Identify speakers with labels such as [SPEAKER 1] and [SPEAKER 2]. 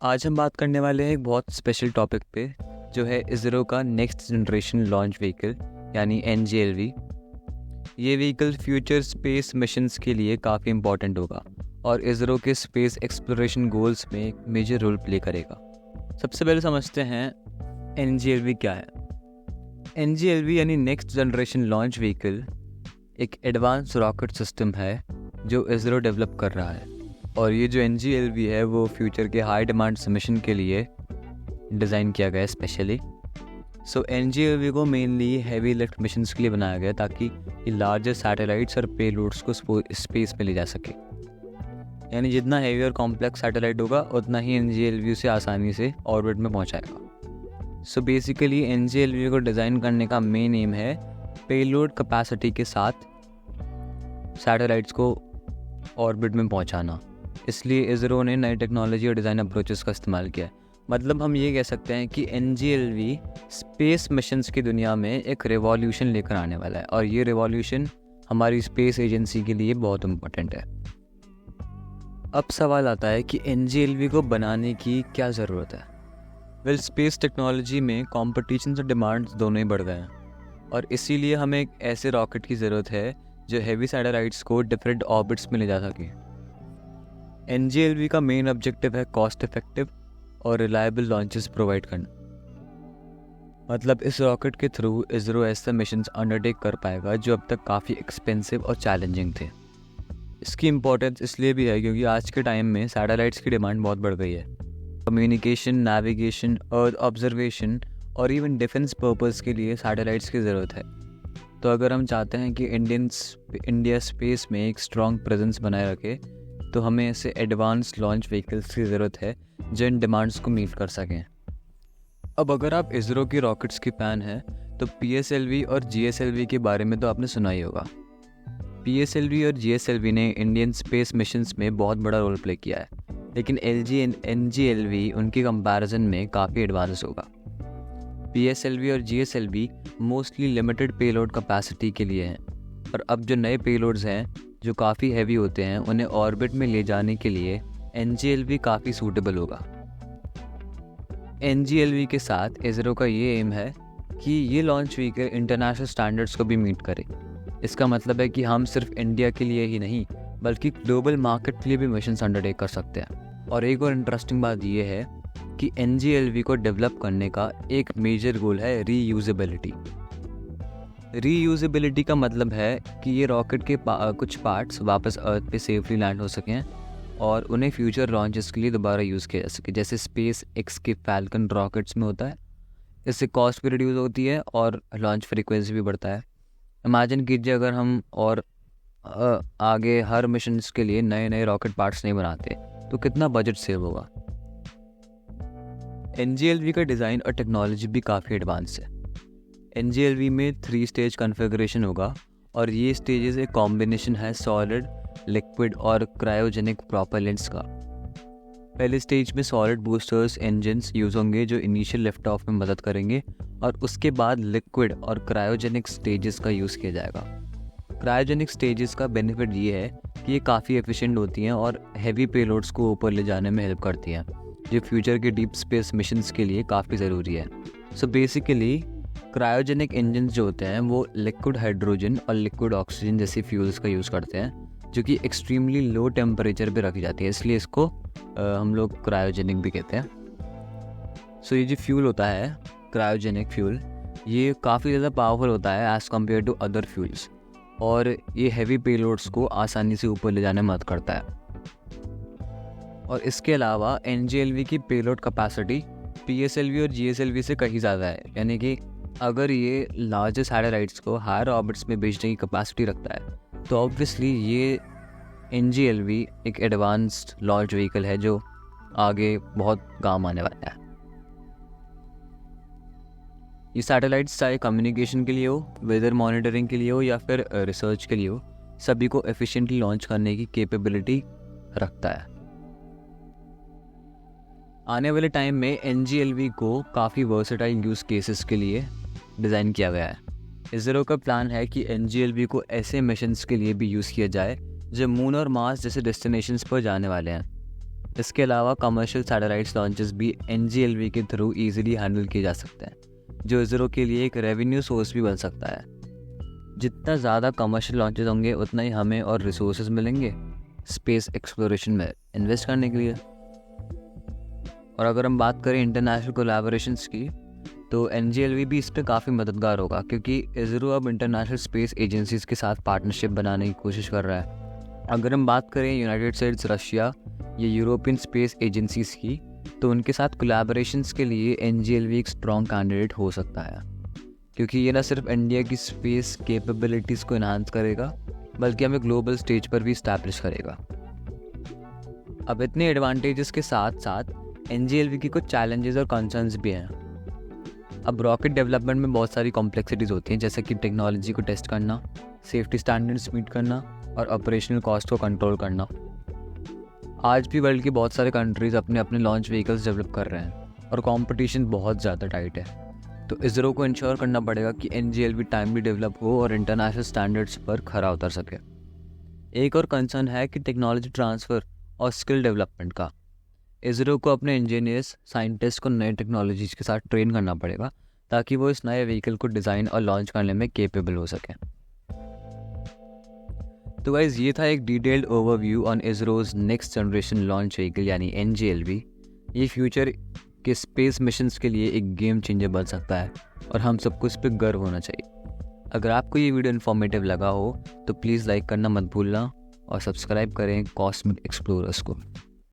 [SPEAKER 1] आज हम बात करने वाले हैं एक बहुत स्पेशल टॉपिक पे, जो है इसरो का नेक्स्ट जनरेशन लॉन्च व्हीकल यानी NGLV। ये व्हीकल फ्यूचर स्पेस मिशंस के लिए काफ़ी इम्पॉर्टेंट होगा और इसरो के स्पेस एक्सप्लोरेशन गोल्स में एक मेजर रोल प्ले करेगा। सबसे पहले समझते हैं NGLV क्या है। NGLV यानी नेक्स्ट जनरेशन लॉन्च व्हीकल एक एडवांस रॉकेट सिस्टम है जो इसरो डेवलप कर रहा है, और ये जो NGLV है वो फ्यूचर के हाई डिमांड मिशन के लिए डिज़ाइन किया गया है स्पेशली। सो NGLV को मेनली हैवी लिफ्ट मिशंस के लिए बनाया गया ताकि ये लार्जर सैटेलाइट्स और पेलोड्स को स्पेस में ले जा सके। यानी जितना हैवी और कॉम्प्लेक्स सैटेलाइट होगा उतना ही NGLV उसे आसानी से ऑर्बिट में पहुंचाएगा। सो बेसिकली NGLV को डिज़ाइन करने का मेन एम है पेलोड कैपेसिटी के साथ सैटेलाइट्स को ऑर्बिट में पहुंचाना। इसलिए इसरो ने नई टेक्नोलॉजी और डिज़ाइन अप्रोचेस का इस्तेमाल किया है। मतलब हम ये कह सकते हैं कि NGLV स्पेस मिशंस की दुनिया में एक रिवॉल्यूशन लेकर आने वाला है, और ये रिवॉल्यूशन हमारी स्पेस एजेंसी के लिए बहुत इम्पोर्टेंट है। अब सवाल आता है कि NGLV को बनाने की क्या ज़रूरत है। वेल, स्पेस टेक्नोलॉजी में कॉम्पिटिशन और डिमांड्स दोनों ही बढ़ गए हैं, और इसीलिए हमें एक ऐसे रॉकेट की ज़रूरत है जो हैवी सैटेलाइट्स को डिफरेंट ऑर्बिट्स में ले जा सके। NGLV का मेन ऑब्जेक्टिव है कॉस्ट इफेक्टिव और रिलायबल लॉन्चेस प्रोवाइड करना। मतलब इस रॉकेट के थ्रू इसरो ऐसे मिशंस अंडरटेक कर पाएगा जो अब तक काफ़ी एक्सपेंसिव और चैलेंजिंग थे। इसकी इम्पोर्टेंस इसलिए भी है क्योंकि आज के टाइम में सैटेलाइट्स की डिमांड बहुत बढ़ गई है। कम्युनिकेशन, नेविगेशन, अर्थ ऑब्जर्वेशन और इवन डिफेंस पर्पस के लिए सैटेलाइट्स की ज़रूरत है। तो अगर हम चाहते हैं कि इंडिया स्पेस में एक स्ट्रॉन्ग प्रेजेंस बनाए रखे, तो हमें ऐसे एडवांस लॉन्च व्हीकल्स की ज़रूरत है जो इन डिमांड्स को मीट कर सकें। अब अगर आप इसरो की रॉकेट्स की फ़ैन हैं तो PSLV और GSLV के बारे में तो आपने सुना ही होगा। PSLV और GSLV ने इंडियन स्पेस मिशंस में बहुत बड़ा रोल प्ले किया है, लेकिन NGLV उनकी कंपैरिजन में काफ़ी एडवांस होगा। PSLV और GSLV mostly limited payload capacity के लिए हैं, और अब जो नए पेलोड्स हैं जो काफ़ी हैवी होते हैं उन्हें ऑर्बिट में ले जाने के लिए NGLV काफ़ी सूटेबल होगा। NGLV के साथ इसरो का ये एम है कि ये लॉन्च व्हीकल इंटरनेशनल स्टैंडर्ड्स को भी मीट करे। इसका मतलब है कि हम सिर्फ इंडिया के लिए ही नहीं बल्कि ग्लोबल मार्केट के लिए भी मिशन अंडरटेक कर सकते हैं। और एक और इंटरेस्टिंग बात ये है कि NGLV को डेवलप करने का एक मेजर गोल है रीयूजेबिलिटी। रीयूजेबिलिटी का मतलब है कि ये रॉकेट के कुछ पार्ट्स वापस अर्थ पे सेफली लैंड हो सकें और उन्हें फ्यूचर लॉन्चेस के लिए दोबारा यूज़ किया जा सके, जैसे SpaceX के फैल्कन रॉकेट्स में होता है। इससे कॉस्ट भी रिड्यूस होती है और लॉन्च फ्रीक्वेंसी भी बढ़ता है। इमेजिन कीजिए अगर हम और आगे हर मिशन के लिए नए नए रॉकेट पार्ट्स नहीं बनाते तो कितना बजट सेव होगा। NGLV का डिज़ाइन और टेक्नोलॉजी भी काफ़ी एडवांस है। NGLV में 3 स्टेज कॉन्फ़िगरेशन होगा, और ये स्टेजेस एक कॉम्बिनेशन है सॉलिड, लिक्विड और क्रायोजेनिक प्रोपेलेंट्स का। पहले स्टेज में सॉलिड बूस्टर्स इंजन्स यूज़ होंगे जो इनिशियल लिफ्ट ऑफ में मदद करेंगे, और उसके बाद लिक्विड और क्रायोजेनिक स्टेजेस का यूज़ किया जाएगा। क्रायोजेनिक स्टेजेस का बेनिफिट ये है कि ये काफ़ी एफिशिएंट होती हैं और हैवी पेलोड्स को ऊपर ले जाने में हेल्प करती हैं, जो फ्यूचर के डीप स्पेस मिशंस के लिए काफ़ी ज़रूरी है। सो बेसिकली क्रायोजेनिक इंजन्स जो होते हैं वो लिक्विड हाइड्रोजन और लिक्विड ऑक्सीजन जैसी फ्यूल्स का यूज़ करते हैं, जो कि एक्सट्रीमली लो टेम्परेचर पे रखी जाती है, इसलिए इसको हम लोग क्रायोजेनिक भी कहते हैं। सो ये जो फ्यूल होता है क्रायोजेनिक फ्यूल, ये काफ़ी ज़्यादा पावरफुल होता है as compare to other fuels, और ये हैवी पेलोड्स को आसानी से ऊपर ले जाने में मदद करता है। और इसके अलावा NGLV की पेलोड कैपेसिटी PSLV और GSLV से कहीं ज़्यादा है। यानी कि अगर ये लार्जर सैटेलाइट्स को हायर ऑर्बिट्स में भेजने की कैपेसिटी रखता है तो ऑब्वियसली ये NGLV एक एडवांस्ड लॉन्च व्हीकल है जो आगे बहुत काम आने वाला है। ये सैटेलाइट्स चाहे कम्युनिकेशन के लिए हो, वेदर मॉनिटरिंग के लिए हो या फिर रिसर्च के लिए हो, सभी को एफिशिएंटली लॉन्च करने की कैपेबिलिटी रखता है। आने वाले टाइम में NGLV को काफ़ी वर्सेटाइल यूज़ केसेस के लिए डिज़ाइन किया गया है। इसरो का प्लान है कि NGLV को ऐसे मिशंस के लिए भी यूज़ किया जाए जो मून और मार्स जैसे डेस्टिनेशंस पर जाने वाले हैं। इसके अलावा कमर्शियल सैटेलाइट्स लॉन्चेस भी NGLV के थ्रू ईजिली हैंडल किए जा सकते हैं, जो इसरो के लिए एक रेवेन्यू सोर्स भी बन सकता है। जितना ज़्यादा कमर्शियल लॉन्चेस होंगे उतना ही हमें और रिसोर्सेज मिलेंगे स्पेस एक्सप्लोरेशन में इन्वेस्ट करने के लिए। और अगर हम बात करें इंटरनेशनल कोलैबोरेशंस की, तो NGLV भी इस पर काफ़ी मददगार होगा, क्योंकि इसरो अब इंटरनेशनल स्पेस एजेंसीज़ के साथ पार्टनरशिप बनाने की कोशिश कर रहा है। अगर हम बात करें यूनाइटेड स्टेट्स, रशिया या यूरोपियन स्पेस एजेंसीज़ की, तो उनके साथ कोलैबोरेशंस के लिए NGLV एक स्ट्रॉन्ग कैंडिडेट हो सकता है, क्योंकि ये ना सिर्फ इंडिया की स्पेस कैपेबिलिटीज़ को इन्हांस करेगा, बल्कि हमें ग्लोबल स्टेज पर भी इस्टेब्लिश करेगा। अब इतने एडवांटेजेस के साथ साथ NGLV की कुछ चैलेंजेस और कंसर्न्स भी हैं। अब रॉकेट डेवलपमेंट में बहुत सारी कॉम्प्लेक्सिटीज़ होती हैं, जैसे कि टेक्नोलॉजी को टेस्ट करना, सेफ्टी स्टैंडर्ड्स मीट करना और ऑपरेशनल कॉस्ट को कंट्रोल करना। आज भी वर्ल्ड की बहुत सारे कंट्रीज़ अपने अपने लॉन्च व्हीकल्स डेवलप कर रहे हैं और कंपटीशन बहुत ज़्यादा टाइट है। तो इसरो को इंश्योर करना पड़ेगा कि NGLV टाइमली डेवलप हो और इंटरनेशनल स्टैंडर्ड्स पर खरा उतर सके। एक और कंसर्न है कि टेक्नोलॉजी ट्रांसफ़र और स्किल डेवलपमेंट का। इसरो को अपने इंजीनियर्स, साइंटिस्ट को नए टेक्नोलॉजीज़ के साथ ट्रेन करना पड़ेगा, ताकि वो इस नए व्हीकल को डिज़ाइन और लॉन्च करने में केपेबल हो सकें। तो गाइस, ये था एक detailed overview on ISRO's next generation launch vehicle यानी NGLV। ये फ्यूचर के स्पेस मिशंस के लिए एक गेम चेंजर बन सकता है और हम सबको इस पर गर्व होना चाहिए। अगर आपको ये वीडियो इन्फॉर्मेटिव लगा हो तो प्लीज़ लाइक करना मत भूलना और सब्सक्राइब करें कॉस्मिक एक्सप्लोरर्स को।